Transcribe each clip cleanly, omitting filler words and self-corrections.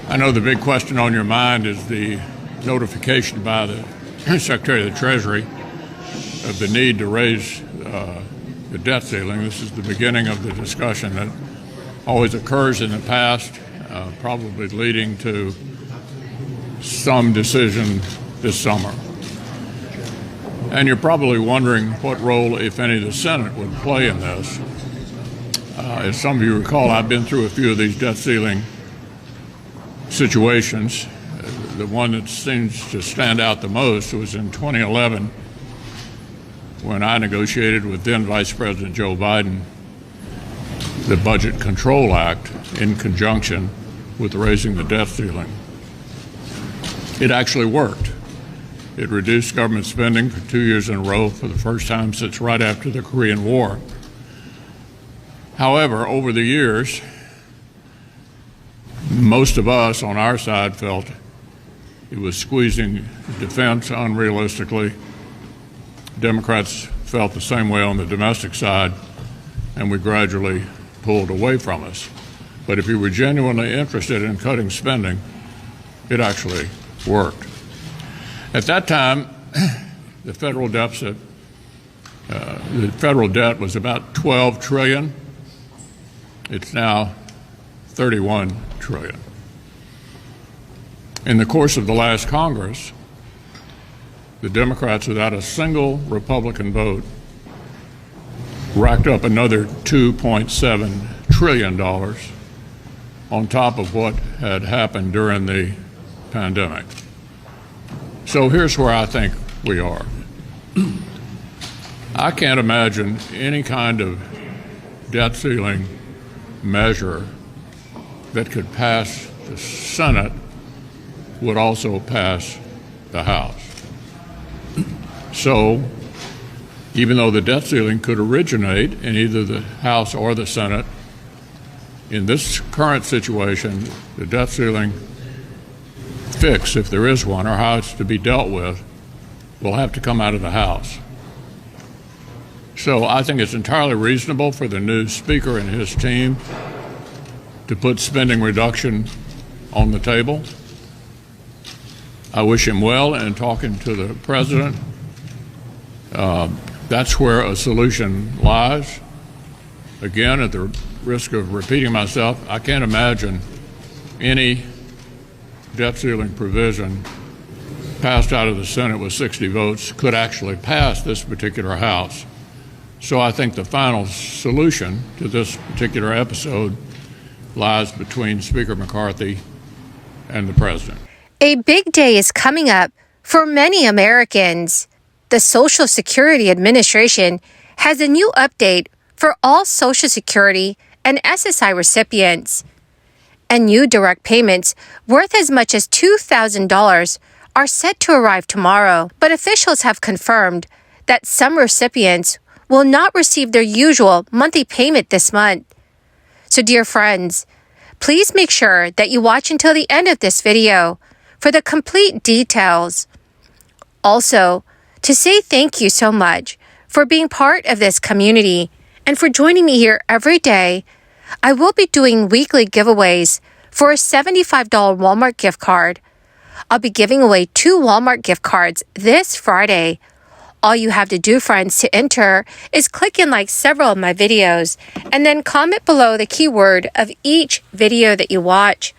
I know the big question on your mind is the notification by the Secretary of the Treasury of the need to raise the debt ceiling. This is the beginning of the discussion that always occurs in the past, probably leading to some decision this summer. And you're probably wondering what role, if any, the Senate would play in this. As some of you recall, I've been through a few of these debt ceiling situations. The one that seems to stand out the most was in 2011 when I negotiated with then Vice President Joe Biden the Budget Control Act in conjunction with raising the debt ceiling. It actually worked. It reduced government spending for 2 years in a row for the first time since right after the Korean War. However, over the years, most of us on our side felt it was squeezing defense unrealistically. Democrats felt the same way on the domestic side, and we gradually pulled away from us. But if you were genuinely interested in cutting spending, it actually worked. At that time, the federal deficit, the federal debt was about $12 trillion. It's now $31 trillion. In the course of the last Congress, the Democrats, without a single Republican vote, racked up another $2.7 trillion on top of what had happened during the pandemic. So here's where I think we are. I can't imagine any kind of debt ceiling measure that could pass the Senate would also pass the House. So even though the debt ceiling could originate in either the House or the Senate, in this current situation, the debt ceiling fix, if there is one, or how it's to be dealt with, will have to come out of the House. So I think it's entirely reasonable for the new Speaker and his team to put spending reduction on the table. I wish him well in talking to the President. That's where a solution lies. Again, at the risk of repeating myself, I can't imagine any debt ceiling provision passed out of the Senate with 60 votes could actually pass this particular House. So I think the final solution to this particular episode lies between Speaker McCarthy and the President. A big day is coming up for many Americans. The Social Security Administration has a new update for all Social Security and SSI recipients. And new direct payments worth as much as $2,000 are set to arrive tomorrow. But officials have confirmed that some recipients will not receive their usual monthly payment this month. So dear friends, please make sure that you watch until the end of this video for the complete details. Also, to say thank you so much for being part of this community and for joining me here every day, I will be doing weekly giveaways for a $75 Walmart gift card. I'll be giving away 2 Walmart gift cards this Friday. All you have to do, friends, to enter is click and like several of my videos and then comment below the keyword of each video that you watch.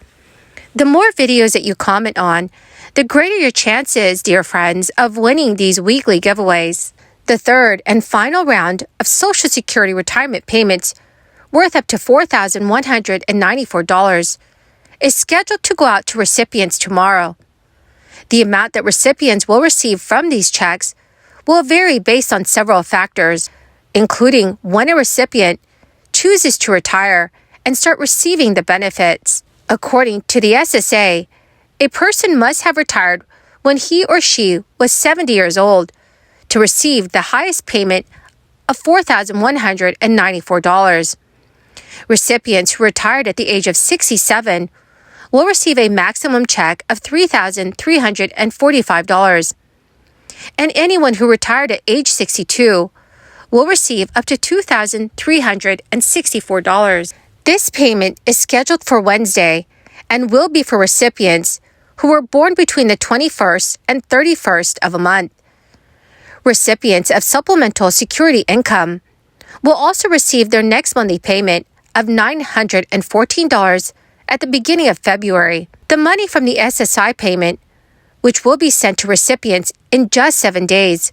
The more videos that you comment on, the greater your chances, dear friends, of winning these weekly giveaways. The third and final round of Social Security retirement payments worth up to $4,194 is scheduled to go out to recipients tomorrow. The amount that recipients will receive from these checks will vary based on several factors, including when a recipient chooses to retire and start receiving the benefits. According to the SSA, a person must have retired when he or she was 70 years old to receive the highest payment of $4,194. Recipients who retired at the age of 67 will receive a maximum check of $3,345. And anyone who retired at age 62 will receive up to $2,364. This payment is scheduled for Wednesday, and will be for recipients who were born between the 21st and 31st of a month. Recipients of supplemental security income will also receive their next monthly payment of $914 at the beginning of February. The money from the SSI payment, which will be sent to recipients in just 7 days,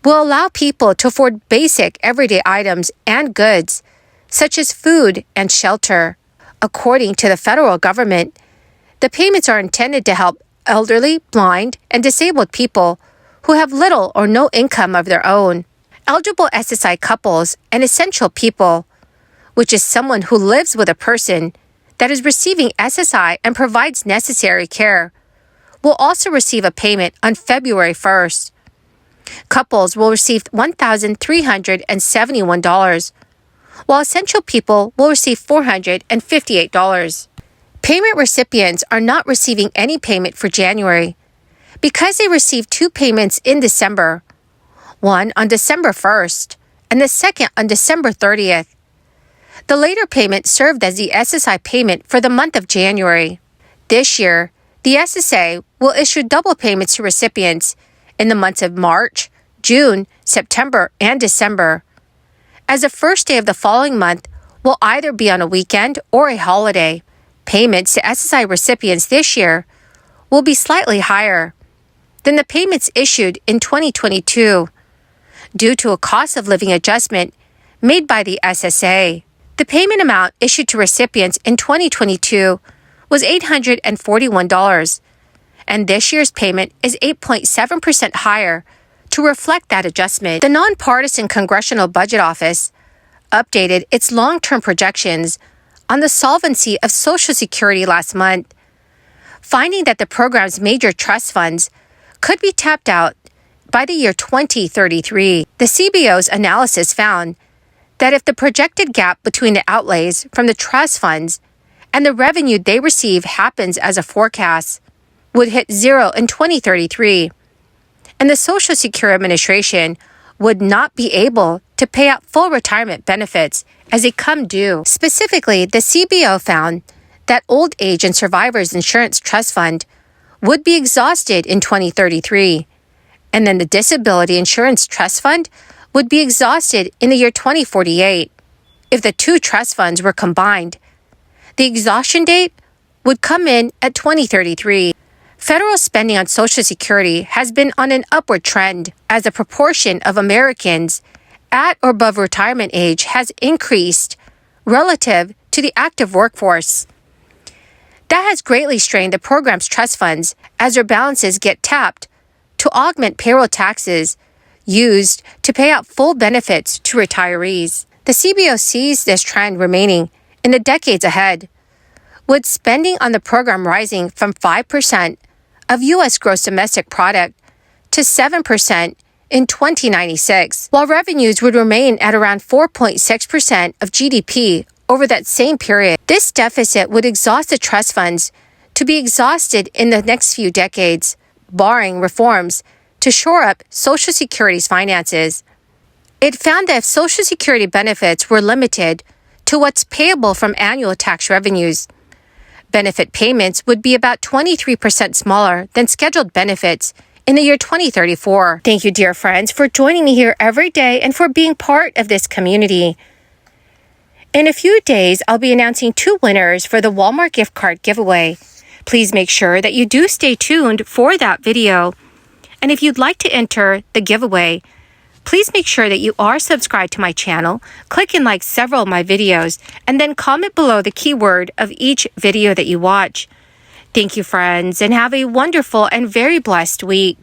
will allow people to afford basic everyday items and goods, such as food and shelter. According to the federal government, the payments are intended to help elderly, blind, and disabled people who have little or no income of their own. Eligible SSI couples and essential people, which is someone who lives with a person that is receiving SSI and provides necessary care, will also receive a payment on February 1st. Couples will receive $1,371, while essential people will receive $458. Payment recipients are not receiving any payment for January because they received 2 payments in December, one on December 1st and the second on December 30th. The later payment served as the SSI payment for the month of January. This year, the SSA will issue double payments to recipients in the months of March, June, September, and December, as the first day of the following month will either be on a weekend or a holiday. Payments to SSI recipients this year will be slightly higher than the payments issued in 2022 due to a cost of living adjustment made by the SSA. The payment amount issued to recipients in 2022 was $841, and this year's payment is 8.7% higher to reflect that adjustment. The nonpartisan Congressional Budget Office updated its long-term projections on the solvency of Social Security last month, finding that the program's major trust funds could be tapped out by the year 2033. The CBO's analysis found that if the projected gap between the outlays from the trust funds and the revenue they receive happens as a forecast, would hit zero in 2033, and the Social Security Administration would not be able to pay out full retirement benefits as they come due. Specifically, the CBO found that Old Age and Survivors Insurance Trust Fund would be exhausted in 2033, and then the Disability Insurance Trust Fund would be exhausted in the year 2048. If the two trust funds were combined, the exhaustion date would come in at 2033. Federal spending on Social Security has been on an upward trend as the proportion of Americans at or above retirement age has increased relative to the active workforce. That has greatly strained the program's trust funds as their balances get tapped to augment payroll taxes used to pay out full benefits to retirees. The CBO sees this trend remaining in the decades ahead, with spending on the program rising from 5% of U.S. gross domestic product to 7% in 2096, while revenues would remain at around 4.6% of GDP over that same period. This deficit would exhaust the trust funds to be exhausted in the next few decades, barring reforms to shore up Social Security's finances. It found that if Social Security benefits were limited to what's payable from annual tax revenues, benefit payments would be about 23% smaller than scheduled benefits in the year 2034. Thank you, dear friends, for joining me here every day and for being part of this community. In a few days, I'll be announcing 2 winners for the Walmart gift card giveaway. Please make sure that you do stay tuned for that video. And if you'd like to enter the giveaway, please make sure that you are subscribed to my channel, click and like several of my videos, and then comment below the keyword of each video that you watch. Thank you, friends, and have a wonderful and very blessed week.